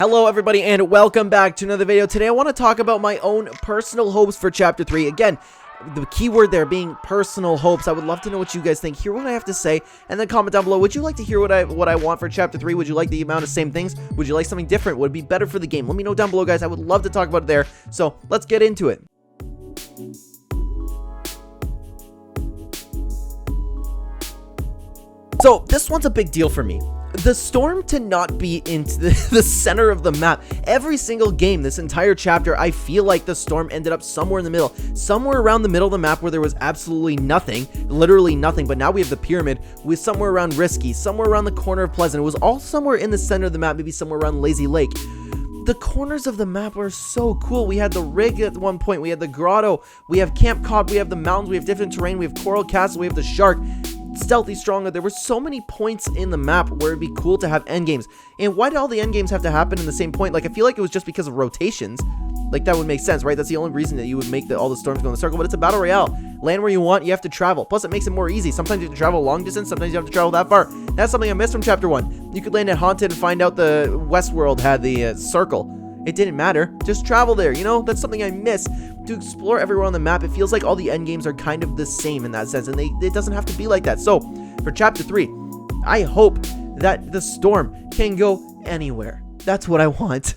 Hello everybody and welcome back to another video. Today I want to talk about my own personal hopes for Chapter 3. Again, the keyword there being personal hopes. I would love to know what you guys think. Hear what I have to say and then comment down below. Would you like to hear what I want for Chapter 3? Would you like the amount of same things? Would you like something different? Would it be better for the game? Let me know down below, guys. I would love to talk about it there. So let's get into it. So this one's a big deal for me. The storm to not be into the center of the map. Every single game, this entire chapter, I feel like the storm ended up somewhere in the middle. Somewhere around the middle of the map where there was absolutely nothing. Literally nothing. But now we have the pyramid with somewhere around Risky. Somewhere around the corner of Pleasant. It was all somewhere in the center of the map. Maybe somewhere around Lazy Lake. The corners of the map are so cool. We had the rig at one point. We had the grotto. We have Camp Cod. We have the mountains. We have different terrain. We have Coral Castle. We have the shark. Stealthy Stronger. There were so many points in the map where it'd be cool to have endgames. And why did all the endgames have to happen in the same point? Like, I feel like it was just because of rotations. Like, that would make sense, right? That's the only reason that you would make all the storms go in the circle. But it's a battle royale. Land where you want, you have to travel. Plus, it makes it more easy. Sometimes you have to travel long distance. Sometimes you have to travel that far. That's something I missed from Chapter 1. You could land at Haunted and find out the Westworld had the circle. It didn't matter. Just travel there, you know? That's something I miss. To explore everywhere on the map, it feels like all the endgames are kind of the same in that sense, and it doesn't have to be like that. So, for Chapter 3, I hope that the storm can go anywhere. That's what I want.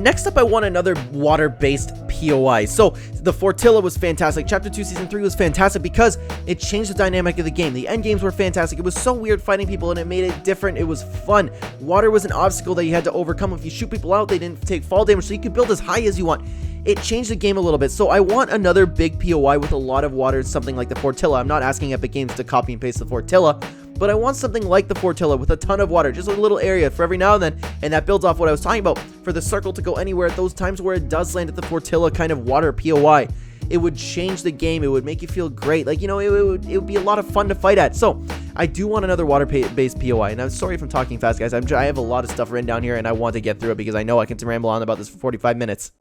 Next up, I want another water-based POI. So, the Fortilla was fantastic. Chapter 2, Season 3 was fantastic because it changed the dynamic of the game. The endgames were fantastic. It was so weird fighting people, and it made it different. It was fun. Water was an obstacle that you had to overcome. If you shoot people out, they didn't take fall damage, so you could build as high as you want. It changed the game a little bit. So, I want another big POI with a lot of water, something like the Fortilla. I'm not asking Epic Games to copy and paste the Fortilla, but I want something like the Fortilla with a ton of water, just a little area for every now and then, and that builds off what I was talking about. For the circle to go anywhere at those times where it does land at the Fortilla kind of water POI, it would change the game. It would make you feel great. Like, you know, it would be a lot of fun to fight at. So, I do want another water-based POI, and I'm sorry if I'm talking fast, guys. I have a lot of stuff written down here, and I want to get through it because I know I can ramble on about this for 45 minutes.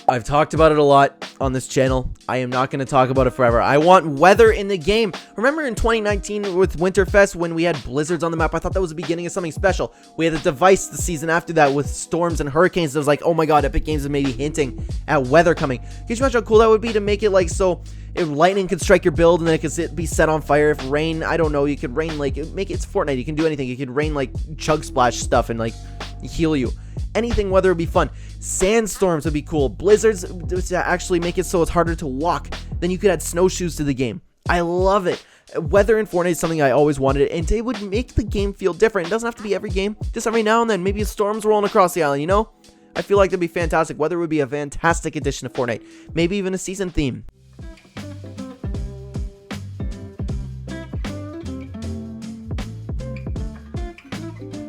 I've talked about it a lot on this channel. I am not going to talk about it forever. I want weather in the game. Remember in 2019 with Winterfest when we had blizzards on the map? I thought that was the beginning of something special. We had a device the season after that with storms and hurricanes. It was like, oh my god, Epic Games is maybe hinting at weather coming. Can you imagine how cool that would be to make it like so if lightning could strike your build and then it could be set on fire? If rain, I don't know, you could rain like, make it's Fortnite. You can do anything. You could rain like chug splash stuff and like heal you. Anything weather would be fun. Sandstorms would be cool. Blizzards to actually make it so it's harder to walk. Then you could add snowshoes to the game. I love it. Weather in Fortnite is something I always wanted, and it would make the game feel different. It doesn't have to be every game. Just every now and then. Maybe storms rolling across the island, you know? I feel like that'd be fantastic. Weather would be a fantastic addition to Fortnite. Maybe even a season theme.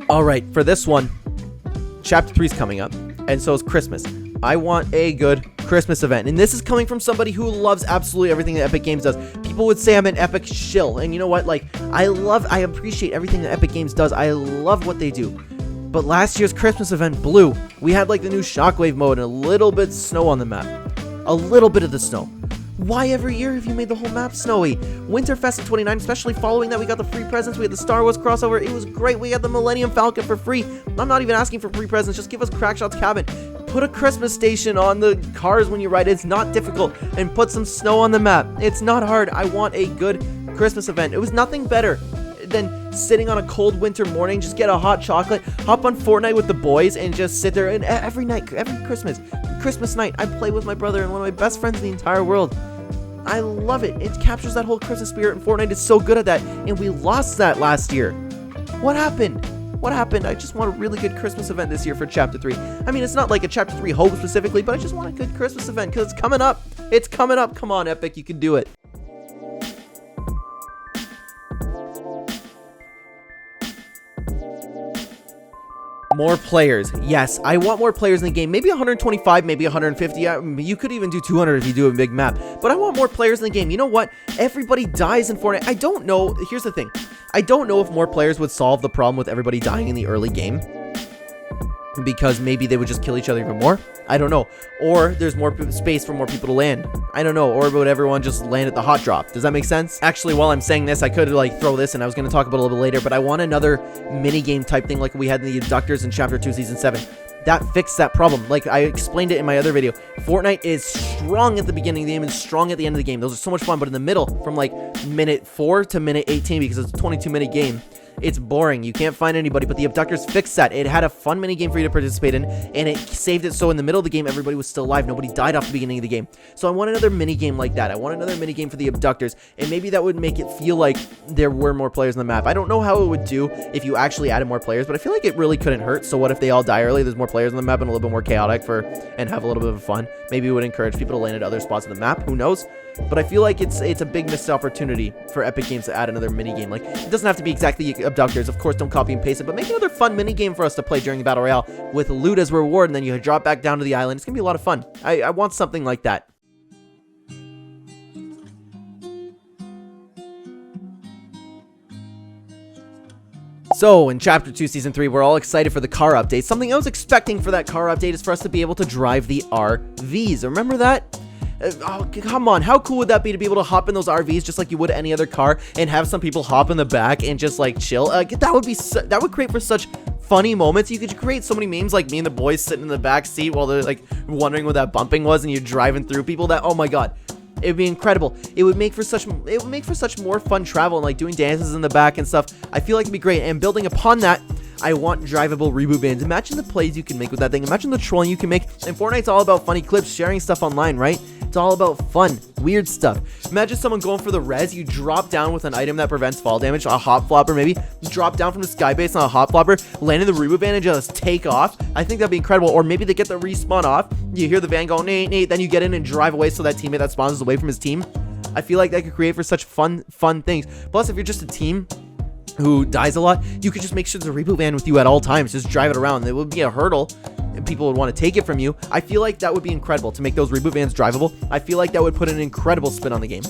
Alright, for this one, Chapter 3 is coming up, and so is Christmas. I want a good Christmas event, and this is coming from somebody who loves absolutely everything that Epic Games does. People would say I'm an Epic shill, and you know what? Like, I appreciate everything that Epic Games does. I love what they do. But last year's Christmas event blew. We had like the new Shockwave mode and a little bit of snow on the map. A little bit of the snow. Why every year have you made the whole map snowy? Winterfest in 29, especially following that, we got the free presents. We had the Star Wars crossover. It was great. We got the Millennium Falcon for free. I'm not even asking for free presents. Just give us Crackshot's cabin. Put a Christmas station on the cars when you ride. It's not difficult. And put some snow on the map. It's not hard. I want a good Christmas event. It was nothing better than sitting on a cold winter morning, just get a hot chocolate, hop on Fortnite with the boys, and just sit there. And every night, every Christmas night, I play with my brother and one of my best friends in the entire world. I love it. It captures that whole Christmas spirit, and Fortnite is so good at that, and we lost that last year. What happened? What happened? I just want a really good Christmas event this year for Chapter 3. I mean, it's not like a Chapter 3 hope specifically, but I just want a good Christmas event because it's coming up. It's coming up. Come on, Epic, you can do it. More players. Yes, I want more players in the game. Maybe 125, maybe 150. You could even do 200 if you do a big map. But I want more players in the game. You know what? Everybody dies in Fortnite. I don't know. Here's the thing. I don't know if more players would solve the problem with everybody dying in the early game. because maybe they would just kill each other even more. I don't know. Or there's more space for more people to land. I don't know. Or would everyone just land at the hot drop? Does that make sense? Actually, while I'm saying this, I could like throw this, and I was going to talk about it a little bit later, but I want another mini game type thing like we had in the Abductors in Chapter 2, Season 7. That fixed that problem. Like I explained it in my other video. Fortnite is strong at the beginning of the game and strong at the end of the game. Those are so much fun, but in the middle, from like minute 4 to minute 18, because it's a 22-minute game, it's boring. You can't find anybody, but the Abductors fixed that. It had a fun mini game for you to participate in, and it saved it so in the middle of the game, everybody was still alive. Nobody died off the beginning of the game. So I want another mini game like that. I want another mini game for the Abductors, and maybe that would make it feel like there were more players on the map. I don't know how it would do if you actually added more players, but I feel like it really couldn't hurt. So what if they all die early? There's more players on the map and a little bit more chaotic and have a little bit of fun. Maybe it would encourage people to land at other spots on the map. Who knows? But I feel like it's a big missed opportunity for Epic Games to add another mini game. Like, it doesn't have to be exactly Abductors. Of course, don't copy and paste it, but make another fun mini game for us to play during the Battle Royale with loot as reward, and then you drop back down to the island. It's gonna be a lot of fun. I want something like that. So, in Chapter 2, Season 3, we're all excited for the car update. Something I was expecting for that car update is for us to be able to drive the RVs. Remember that? Oh, come on. How cool would that be to be able to hop in those RVs just like you would any other car and have some people hop in the back and just, like, chill? That would create for such funny moments. You could create so many memes like me and the boys sitting in the back seat while they're, like, wondering what that bumping was, and you're driving through people. That, oh my god. It would be incredible. It would make for such more fun travel and like doing dances in the back and stuff. I feel like it'd be great. And building upon that, I want drivable reboot vans. Imagine the plays you can make with that thing. Imagine the trolling you can make. And Fortnite's all about funny clips, sharing stuff online, right? It's all about fun, weird stuff. Imagine someone going for the res. You drop down with an item that prevents fall damage, a hop flopper maybe. You drop down from the sky base on a hop flopper, land in the reboot van and just take off. I think that'd be incredible. Or maybe they get the respawn off. You hear the van go, Nate, Nate, then you get in and drive away so that teammate that spawns is away from his team. I feel like that could create for such fun things. Plus, if you're just a team who dies a lot, you could just make sure there's a reboot van with you at all times. Just drive it around. It would be a hurdle, and people would want to take it from you. I feel like that would be incredible to make those reboot vans drivable. I feel like that would put an incredible spin on the game.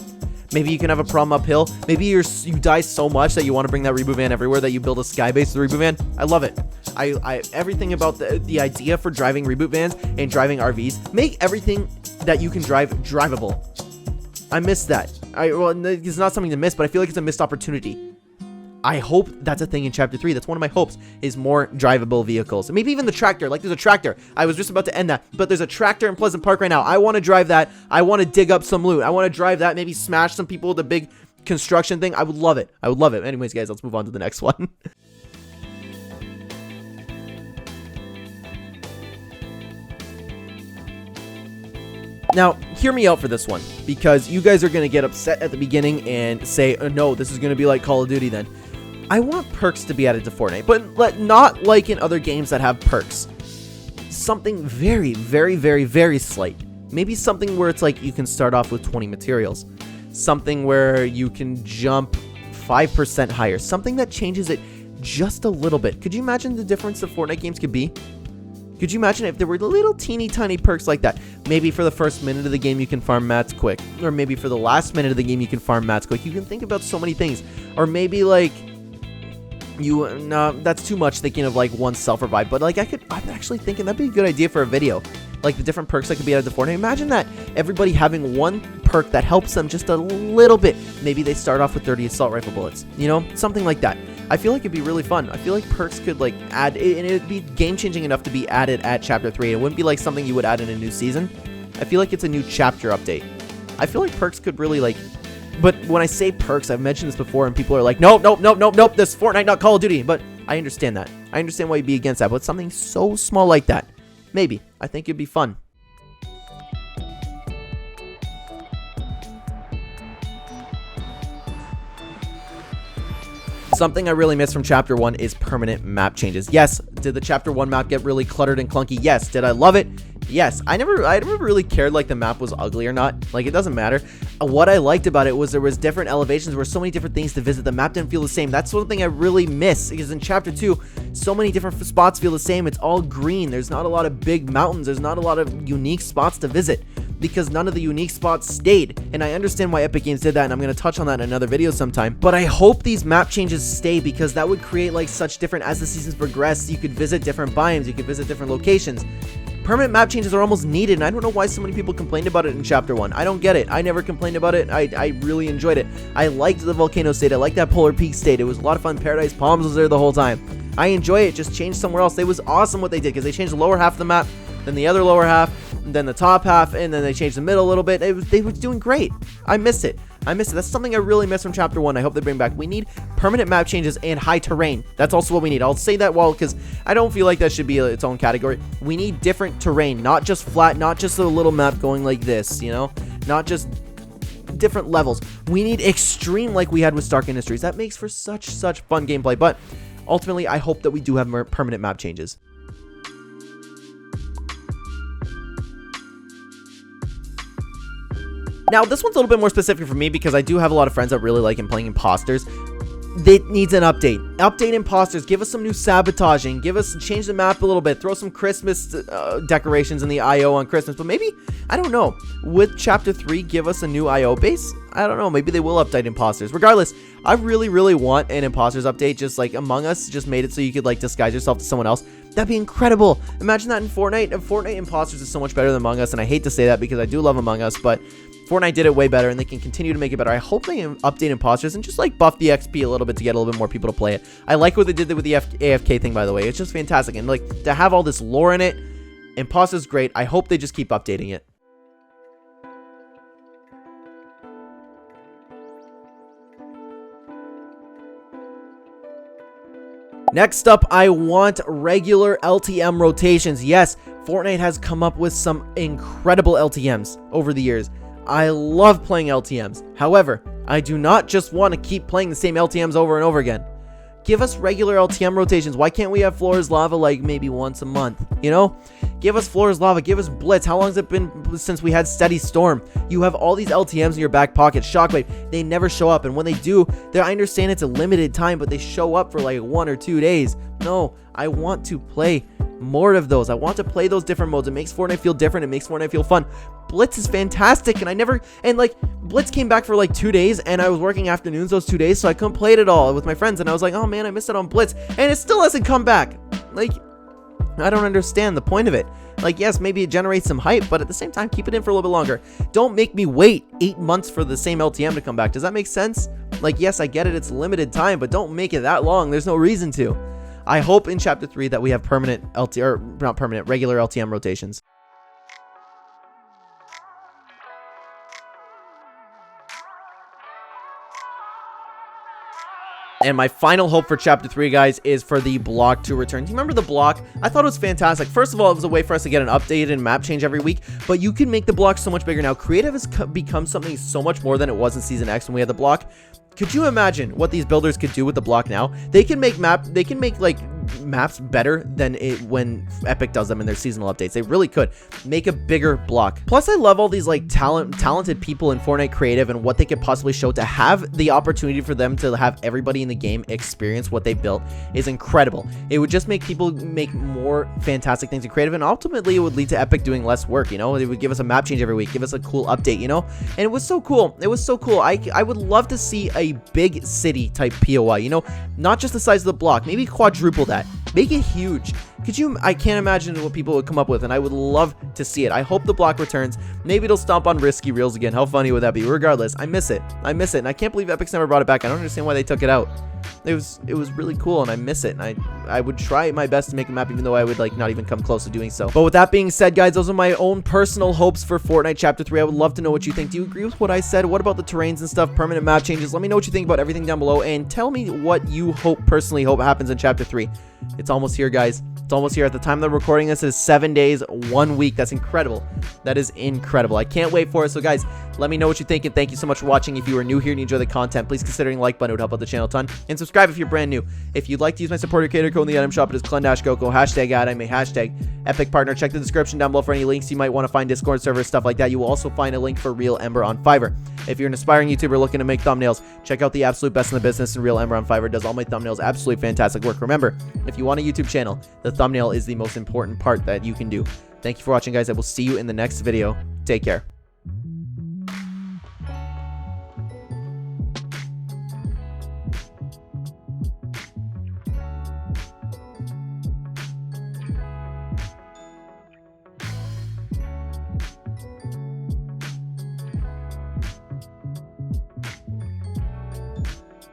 Maybe you can have a problem uphill. Maybe you die so much that you want to bring that reboot van everywhere that you build a sky base with the reboot van. I love it. Everything about the idea for driving reboot vans and driving RVs, make everything that you can drive drivable. I miss that. Well, it's not something to miss, but I feel like it's a missed opportunity. I hope that's a thing in Chapter 3. That's one of my hopes, is more drivable vehicles. And maybe even the tractor. Like, there's a tractor. I was just about to end that. But there's a tractor in Pleasant Park right now. I want to drive that. I want to dig up some loot. I want to drive that. Maybe smash some people with a big construction thing. I would love it. I would love it. Anyways, guys, let's move on to the next one. Now, hear me out for this one, because you guys are going to get upset at the beginning and say, oh, no, this is going to be like Call of Duty then. I want perks to be added to Fortnite, but not like in other games that have perks. Something very, very, very, very slight. Maybe something where it's like you can start off with 20 materials. Something where you can jump 5% higher. Something that changes it just a little bit. Could you imagine the difference the Fortnite games could be? Could you imagine if there were little teeny tiny perks like that? Maybe for the first minute of the game you can farm mats quick. Or maybe for the last minute of the game you can farm mats quick. You can think about so many things. Or maybe like that's too much thinking of like one self-revive. But like I'm actually thinking that'd be a good idea for a video. Like the different perks that could be added to Fortnite. Imagine that everybody having one perk that helps them just a little bit. Maybe they start off with 30 assault rifle bullets. You know, something like that. I feel like it'd be really fun. I feel like perks could like add, and it'd be game-changing enough to be added at Chapter 3. It wouldn't be like something you would add in a new season. I feel like it's a new chapter update. I feel like perks could really like, but when I say perks, I've mentioned this before and people are like, nope, this is Fortnite, not Call of Duty. But I understand that. I understand why you'd be against that, but something so small like that, maybe. I think it'd be fun. Something I really miss from Chapter 1 is permanent map changes. Yes, did the Chapter 1 map get really cluttered and clunky? Yes. Did I love it? Yes. I never really cared like the map was ugly or not. Like, it doesn't matter. What I liked about it was there was different elevations, there were so many different things to visit. The map didn't feel the same. That's one thing I really miss, because in Chapter 2, so many different spots feel the same. It's all green. There's not a lot of big mountains. There's not a lot of unique spots to visit. because none of the unique spots stayed. And I understand why Epic Games did that, and I'm going to touch on that in another video sometime. But I hope these map changes stay, because that would create like such different, as the seasons progress, you could visit different biomes, you could visit different locations. Permanent map changes are almost needed, and I don't know why so many people complained about it in Chapter 1. I don't get it. I never complained about it. I really enjoyed it. I liked the volcano state. I liked that polar peak state. It was a lot of fun. Paradise Palms was there the whole time. I enjoy it. Just change somewhere else. It was awesome what they did, because they changed the lower half of the map, then the other lower half, then the top half, and then they changed the middle a little bit. They were doing great. I miss it. That's something I really miss from Chapter 1. I hope they bring back. We need permanent map changes and high terrain. That's also what we need. I'll say that because I don't feel like that should be its own category. We need different terrain, not just flat, not just a little map going like this, you know? Not just different levels. We need extreme like we had with Stark Industries. That makes for such fun gameplay. But ultimately, I hope that we do have more permanent map changes. Now, this one's a little bit more specific for me, because I do have a lot of friends that really like playing Imposters. It needs an update. Update Imposters. Give us some new sabotaging. Change the map a little bit. Throw some Christmas decorations in the IO on Christmas. But maybe, I don't know, with Chapter 3, give us a new IO base? I don't know. Maybe they will update Imposters. Regardless, I really want an Imposters update. Just like Among Us just made it so you could like disguise yourself to someone else. That'd be incredible. Imagine that in Fortnite. Fortnite Imposters is so much better than Among Us, and I hate to say that because I do love Among Us, but Fortnite did it way better, and they can continue to make it better. I hope they update Imposters and just like buff the XP a little bit to get a little bit more people to play it. I like what they did with the AFK thing, by the way. It's just fantastic, and like to have all this lore in it, Imposters great. I hope they just keep updating it. Next up, I want regular LTM rotations. Yes, Fortnite has come up with some incredible LTMs over the years. I love playing LTMs. However, I do not just want to keep playing the same LTMs over and over again. Give us regular LTM rotations. Why can't we have Floor's Lava like maybe once a month? You know? Give us Floor's Lava. Give us Blitz. How long has it been since we had Steady Storm? You have all these LTMs in your back pocket. Shockwave. They never show up. And when they do, I understand it's a limited time, but they show up for like 1 or 2 days. No, I want to play more of those. I want to play those different modes. It makes Fortnite feel different. It makes Fortnite feel fun. Blitz is fantastic, and like Blitz came back for like 2 days, and I was working afternoons those 2 days, so I couldn't play it at all with my friends, and I was like, oh man, I missed it on Blitz, and it still hasn't come back. Like, I don't understand the point of it. Like, yes, maybe it generates some hype, but at the same time, keep it in for a little bit longer. Don't make me wait 8 months for the same LTM to come back. Does that make sense? Like, yes, I get it, it's limited time, but don't make it that long. There's no reason to. I hope in Chapter 3 that we have regular LTM rotations. And my final hope for Chapter 3, guys, is for the block to return. Do you remember the block? I thought it was fantastic. First of all, it was a way for us to get an update and map change every week, but you can make the block so much bigger now. Creative has become something so much more than it was in Season X when we had the block. Could you imagine what these builders could do with the block now? They can make like maps better than when Epic does them in their seasonal updates. They really could make a bigger block. Plus, I love all these like talented people in Fortnite Creative and what they could possibly show. To have the opportunity for them to have everybody in the game experience what they built is incredible. It would just make people make more fantastic things in Creative, and ultimately it would lead to Epic doing less work. You know, it would give us a map change every week, give us a cool update, you know, and it was so cool. It was so cool. I would love to see a big city type POI, you know, not just the size of the block, maybe quadruple that. Make it huge. I can't imagine what people would come up with, and I would love to see it. I hope the block returns. Maybe it'll stomp on Risky Reels again. How funny would that be? Regardless, I miss it. And I can't believe Epic's never brought it back. I don't understand why they took it out. It was really cool, and I miss it, and I would try my best to make a map, even though I would like not even come close to doing so. But with that being said, guys, those are my own personal hopes for Fortnite Chapter 3. I would love to know what you think. Do you agree with what I said? What about the terrains and stuff, permanent map changes? Let me know what you think about everything down below, and tell me what you personally hope happens in Chapter 3. It's almost here, guys. It's almost here. At the time that I'm recording this, it is 7 days, 1 week. That's incredible. That is incredible. I can't wait for it. So, guys, let me know what you think, and thank you so much for watching. If you are new here and you enjoy the content, please consider hitting the like button. It would help out the channel a ton. And subscribe if you're brand new. If you'd like to use my supporter creator code in the item shop, it is ClenDashGoku, #AdAime, #Epic Partner. Check the description down below for any links you might want to find, Discord server, stuff like that. You will also find a link for Real Ember on Fiverr. If you're an aspiring YouTuber looking to make thumbnails, check out the absolute best in the business, and Real Ember on Fiverr does all my thumbnails. Absolutely fantastic work. Remember, if you want a YouTube channel, the thumbnail is the most important part that you can do. Thank you for watching, guys. I will see you in the next video. Take care.